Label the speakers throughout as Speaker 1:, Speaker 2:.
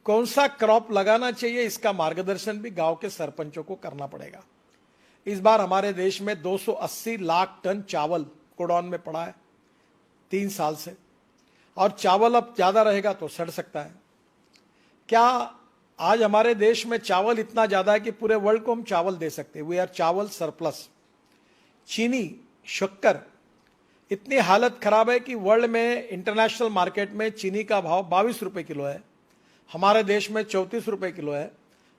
Speaker 1: कौन सा क्रॉप लगाना चाहिए, इसका मार्गदर्शन भी गांव के सरपंचों को करना पड़ेगा। इस बार हमारे देश में 280 लाख टन चावल गोडाउन में पड़ा है 3 साल से, और चावल अब ज्यादा रहेगा तो सड़ सकता है। क्या आज हमारे देश में चावल इतना ज्यादा है कि पूरे वर्ल्ड को हम चावल दे सकते हैं? वी आर चावल सरप्लस। चीनी, शक्कर, इतनी हालत खराब है कि वर्ल्ड में इंटरनेशनल मार्केट में चीनी का भाव 22 रुपए किलो है, हमारे देश में 34 रुपए किलो है,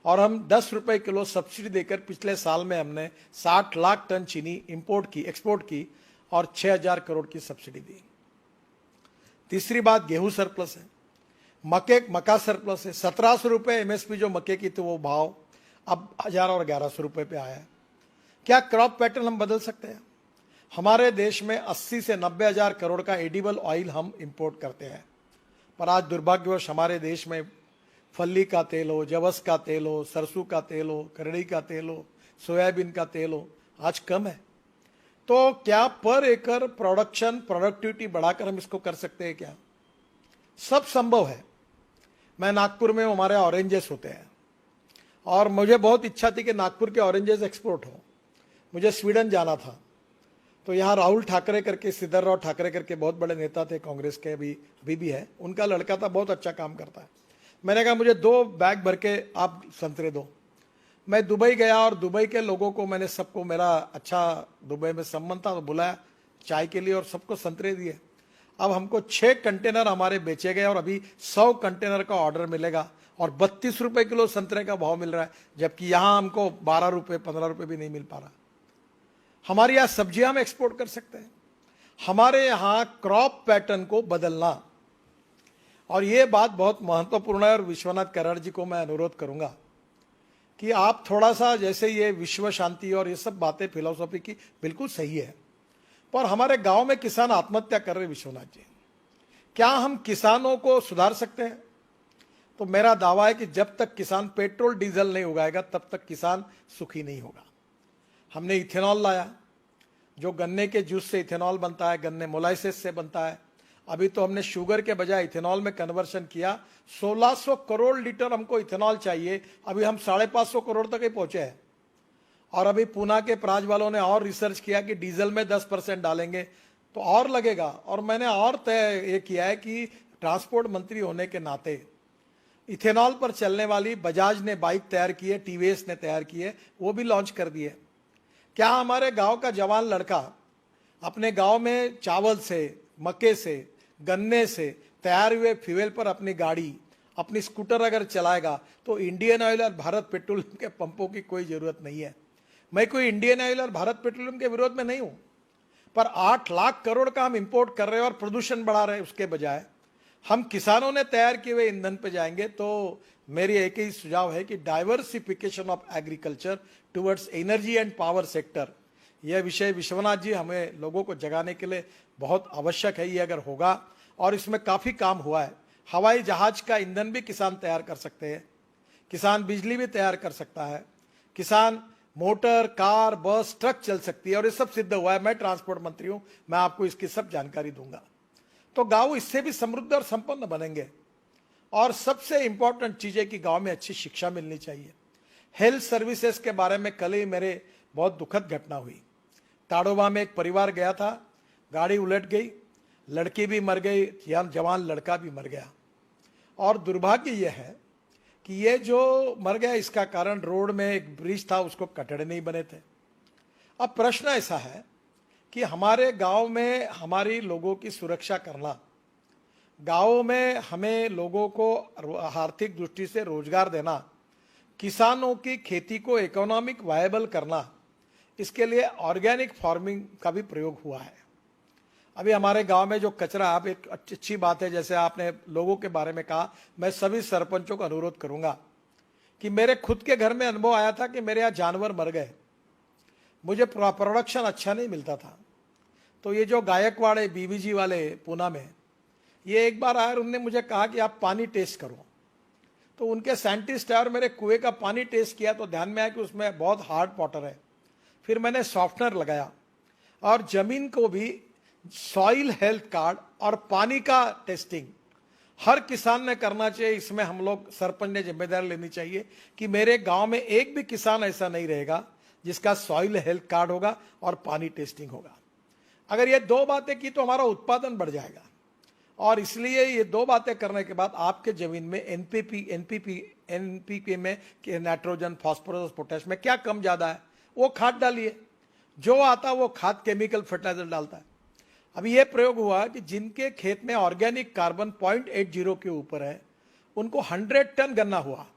Speaker 1: और हम 10 रुपए किलो सब्सिडी देकर पिछले साल में हमने 60 लाख टन चीनी एक्सपोर्ट की और 6000 करोड़ की सब्सिडी दी। तीसरी बात, गेहूं सरप्लस है, मक्का सरप्लस है। 1700 रुपए एमएसपी जो मक्के की थी वो भाव अब 1000 और 1100 रुपए पे आया है। क्या क्रॉप पैटर्न हम बदल सकते हैं? हमारे देश में 80 से 90 हजार करोड़ का एडिबल ऑयल हम इंपोर्ट करते हैं, पर आज दुर्भाग्यवश हमारे देश में फल्ली का तेल हो, जवस का तेल हो, सरसों का तेल हो, करड़ी का तेल हो, सोयाबीन का तेल हो, आज कम है। तो क्या पर एकड़ प्रोडक्टिविटी बढ़ाकर हम इसको कर सकते हैं क्या? सब संभव है। मैं नागपुर में, हमारे ऑरेंजेस होते हैं, और मुझे बहुत इच्छा थी कि नागपुर के ऑरेंजेस एक्सपोर्ट हो। मुझे स्वीडन जाना था, तो यहाँ राहुल ठाकरे करके, सिद्धरराव ठाकरे करके बहुत बड़े नेता थे कांग्रेस के, अभी भी है, उनका लड़का था, बहुत अच्छा काम करता है। मैंने कहा मुझे 2 बैग भर के आप संतरे दो। मैं दुबई गया और दुबई के लोगों को मैंने सबको, मेरा अच्छा दुबई में संबंध था, तो बुलाया चाय के लिए और सबको संतरे दिए। अब हमको 6 कंटेनर हमारे बेचे गए और अभी 100 कंटेनर का ऑर्डर मिलेगा, और 32 रुपए किलो संतरे का भाव मिल रहा है, जबकि यहां हमको 12 रुपए 15 रुपए भी नहीं मिल पा रहा। हमारे यहां सब्जियां हम एक्सपोर्ट कर सकते हैं। हमारे यहां क्रॉप पैटर्न को बदलना, और यह बात बहुत महत्वपूर्ण है, और विश्वनाथ कराड़ जी को मैं अनुरोध करूंगा कि आप थोड़ा सा, जैसे ये विश्व शांति और ये सब बातें फिलोसॉफी की बिल्कुल सही है, पर हमारे गांव में किसान आत्महत्या कर रहे। विश्वनाथ जी, क्या हम किसानों को सुधार सकते हैं? तो मेरा दावा है कि जब तक किसान पेट्रोल डीजल नहीं उगाएगा तब तक किसान सुखी नहीं होगा। हमने इथेनॉल लाया, जो गन्ने के जूस से इथेनॉल बनता है, गन्ने मोलाइसिस से बनता है। अभी तो हमने शुगर के बजाय इथेनॉल में कन्वर्शन किया। 1600 करोड़ लीटर हमको इथेनॉल चाहिए, अभी हम 550 करोड़ तक ही पहुंचे हैं। और अभी पूना के प्राज वालों ने और रिसर्च किया कि डीजल में 10% डालेंगे तो और लगेगा। और मैंने और तय ये किया है कि ट्रांसपोर्ट मंत्री होने के नाते इथेनॉल पर चलने वाली बजाज ने बाइक तैयार की है, टीवीएस ने तैयार की है, वो भी लॉन्च कर दी है। क्या हमारे गांव का जवान लड़का अपने गांव में चावल से, मक्के से, गन्ने से तैयार हुए फ्यूल पर अपनी गाड़ी, अपनी स्कूटर अगर चलाएगा तो इंडियन ऑयल और भारत पेट्रोलियम के पंपों की कोई जरूरत नहीं है। मैं कोई इंडियन ऑयल और भारत पेट्रोलियम के विरोध में नहीं हूं, पर 8 लाख करोड़ का हम इंपोर्ट कर रहे हैं और प्रदूषण बढ़ा रहे हैं। उसके बजाय हम किसानों ने तैयार किए हुए ईंधन पे जाएंगे। तो मेरी एक ही सुझाव है कि diversification of agriculture towards energy and power sector, यह विषय विश्वनाथ जी हमें लोगों को जगाने के लिए बहुत आवश्यक है। ये अगर होगा, और इसमें काफी काम हुआ है, हवाई जहाज का ईंधन भी किसान तैयार कर सकते हैं, किसान बिजली भी तैयार कर सकता है, किसान मोटर, कार, बस, ट्रक चल सकती है, और ये सब सिद्ध हुआ है। मैं ट्रांसपोर्ट मंत्री हूं, मैं आपको इसकी सब जानकारी दूंगा। तो गांव इससे भी समृद्ध और संपन्न बनेंगे। और सबसे इंपॉर्टेंट चीज है कि गांव में अच्छी शिक्षा मिलनी चाहिए। हेल्थ सर्विसेज के बारे में कल ही मेरे बहुत दुखद घटना हुई। ताड़ोबा में एक परिवार गया था, गाड़ी उलट गई, लड़की भी मर गई, जवान लड़का भी मर गया। और दुर्भाग्य यह है कि ये जो मर गया इसका कारण रोड में एक ब्रिज था, उसको कटड़े नहीं बने थे। अब प्रश्न ऐसा है कि हमारे गांव में हमारी लोगों की सुरक्षा करना, गांव में हमें लोगों को आर्थिक दृष्टि से रोजगार देना, किसानों की खेती को इकोनॉमिक वायबल करना, इसके लिए ऑर्गेनिक फार्मिंग का भी प्रयोग हुआ है। अभी हमारे गांव में जो कचरा, आप एक अच्छी बात है, जैसे आपने लोगों के बारे में कहा, मैं सभी सरपंचों को अनुरोध करूंगा कि मेरे खुद के घर में अनुभव आया था कि मेरे यहाँ जानवर मर गए, मुझे प्रोडक्शन अच्छा नहीं मिलता था। तो ये जो गायकवाड़ है, बीवीजी वाले पूना में, ये एक बार आए, उन्होंने मुझे कहा कि आप पानी टेस्ट करो। तो उनके साइंटिस्ट है और मेरे कुएं का पानी टेस्ट किया तो ध्यान में आया कि उसमें बहुत हार्ड वाटर है। फिर मैंने सॉफ्टनर लगाया और जमीन को भी सॉइल हेल्थ कार्ड और पानी का टेस्टिंग हर किसान ने करना चाहिए। इसमें हम लोग सरपंच ने जिम्मेदारी लेनी चाहिए कि मेरे गांव में एक भी किसान ऐसा नहीं रहेगा जिसका सॉइल हेल्थ कार्ड होगा और पानी टेस्टिंग होगा। अगर ये दो बातें की तो हमारा उत्पादन बढ़ जाएगा। और इसलिए ये दो बातें करने के बाद आपके जमीन में एनपीपी में नाइट्रोजन, फास्फोरस, पोटेश में क्या कम ज्यादा है वो खाद डालिए। जो आता वो खाद केमिकल फर्टिलाइजर डालता है। अभी ये प्रयोग हुआ कि जिनके खेत में ऑर्गेनिक कार्बन 0.80 के ऊपर है उनको 100 टन गन्ना हुआ,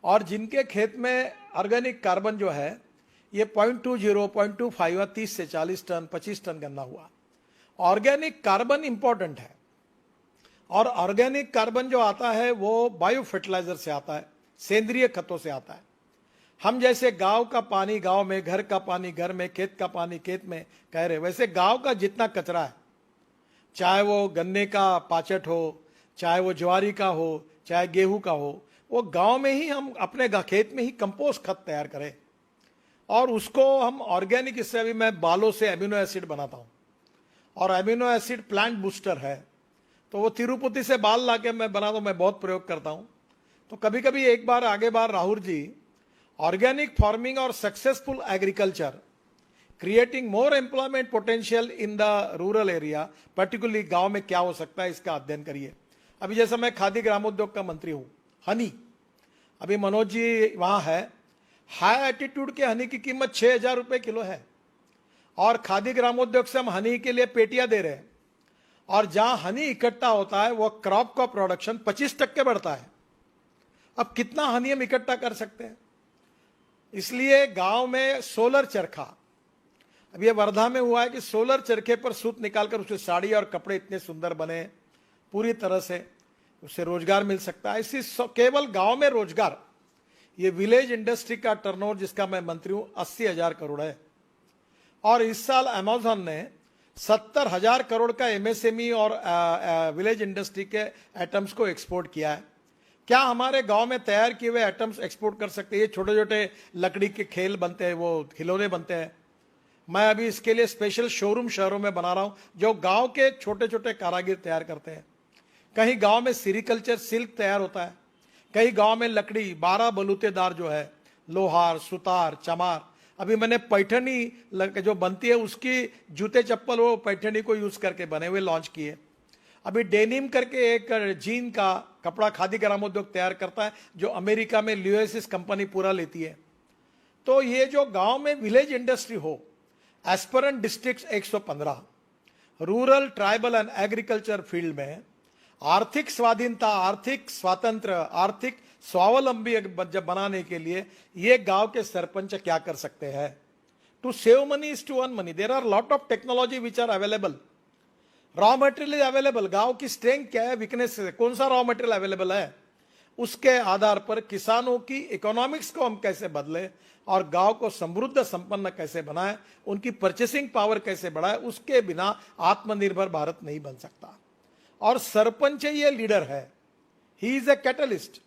Speaker 1: और जिनके खेत में ऑर्गेनिक कार्बन जो है ये 0.20, 0.25 30 से 40 टन, 25 टन गन्ना हुआ। ऑर्गेनिक कार्बन इंपॉर्टेंट है, और ऑर्गेनिक कार्बन जो आता है वो बायो फर्टिलाइजर से आता है, सेंद्रीय खतों से आता है। हम जैसे गांव का पानी गांव में, घर का पानी घर में, खेत का पानी खेत में कह रहे, वैसे गांव का जितना कचरा है, चाहे वो गन्ने का पाचट हो, चाहे वो ज्वारी का हो, चाहे गेहूं का हो, वो गांव में ही हम अपने खेत में ही कंपोस्ट खत तैयार करें और उसको हम ऑर्गेनिक, इससे अभी मैं बालों से अमीनो एसिड बनाता हूं, और अमीनो एसिड प्लांट बूस्टर है, तो वो तिरुपति से बाल लाके मैं बनाता हूं, मैं बहुत प्रयोग करता हूं। तो कभी कभी एक बार आगे बार राहुल जी, ऑर्गेनिक फार्मिंग और successful agriculture creating more employment potential in the rural area, particularly गांव में क्या हो सकता है इसका अध्ययन करिए। अभी जैसे मैं खादी ग्रामोद्योग का मंत्री हूं, हनी, अभी मनोज जी वहां है, हाई एटीट्यूड के हनी की कीमत 6,000 रुपए किलो है, और खादी ग्रामोद्योग से हम हनी के लिए पेटियां दे रहे हैं, और जहां हनी इकट्ठा होता है वो क्रॉप का प्रोडक्शन 25% बढ़ता है। अब कितना हनी हम इकट्ठा कर सकते हैं? इसलिए गांव में सोलर चरखा, अब ये वर्धा में हुआ है कि सोलर चरखे पर सूत निकालकर उससे साड़ी और कपड़े इतने सुंदर बने, पूरी तरह से उससे रोजगार मिल सकता है। इसी केवल गांव में रोजगार, ये विलेज इंडस्ट्री का टर्नओवर जिसका मैं मंत्री हूं 80,000 करोड़ है, और इस साल अमेज़न ने 70,000 करोड़ का एमएसएमई और विलेज इंडस्ट्री के आइटम्स को एक्सपोर्ट किया है। क्या हमारे गांव में तैयार किए हुए आइटम्स एक्सपोर्ट कर सकते हैं? ये छोटे छोटे लकड़ी के खेल बनते हैं, वो खिलौने बनते हैं। मैं अभी इसके लिए स्पेशल शोरूम शहरों में बना रहा हूं जो गांव के छोटे छोटे कारागिर तैयार करते हैं। कहीं गांव में सीरीकल्चर सिल्क तैयार होता है, कहीं गांव में लकड़ी 12 बलूतेदार जो है, लोहार, सुतार, चमार। अभी मैंने पैठनी जो बनती है उसकी जूते चप्पल वो पैठनी को यूज करके बने हुए लॉन्च किए। अभी डेनिम करके एक जीन का कपड़ा खादी ग्रामोद्योग तैयार करता है जो अमेरिका में ल्यूएसिस कंपनी पूरा लेती है। तो ये जो गांव में विलेज इंडस्ट्री हो, aspirant district 115, rural, tribal and agriculture field में आर्थिक स्वाधीनता, आर्थिक स्वातंत्र, आर्थिक स्वावलंबी जब बनाने के लिए ये गांव के सरपंच क्या कर सकते हैं? To save money is to earn money. There are lot of technology which are available. Raw material is available. गांव की स्ट्रेंथ क्या है, वीकनेस है, कौन सा रॉ मटेरियल अवेलेबल है, उसके आधार पर किसानों की इकोनॉमिक्स को हम कैसे बदले और गांव को समृद्ध संपन्न कैसे बनाए, उनकी परचेसिंग पावर कैसे बढ़ाए, उसके बिना आत्मनिर्भर भारत नहीं बन सकता। और सरपंच ये लीडर है, ही इज ए कैटलिस्ट।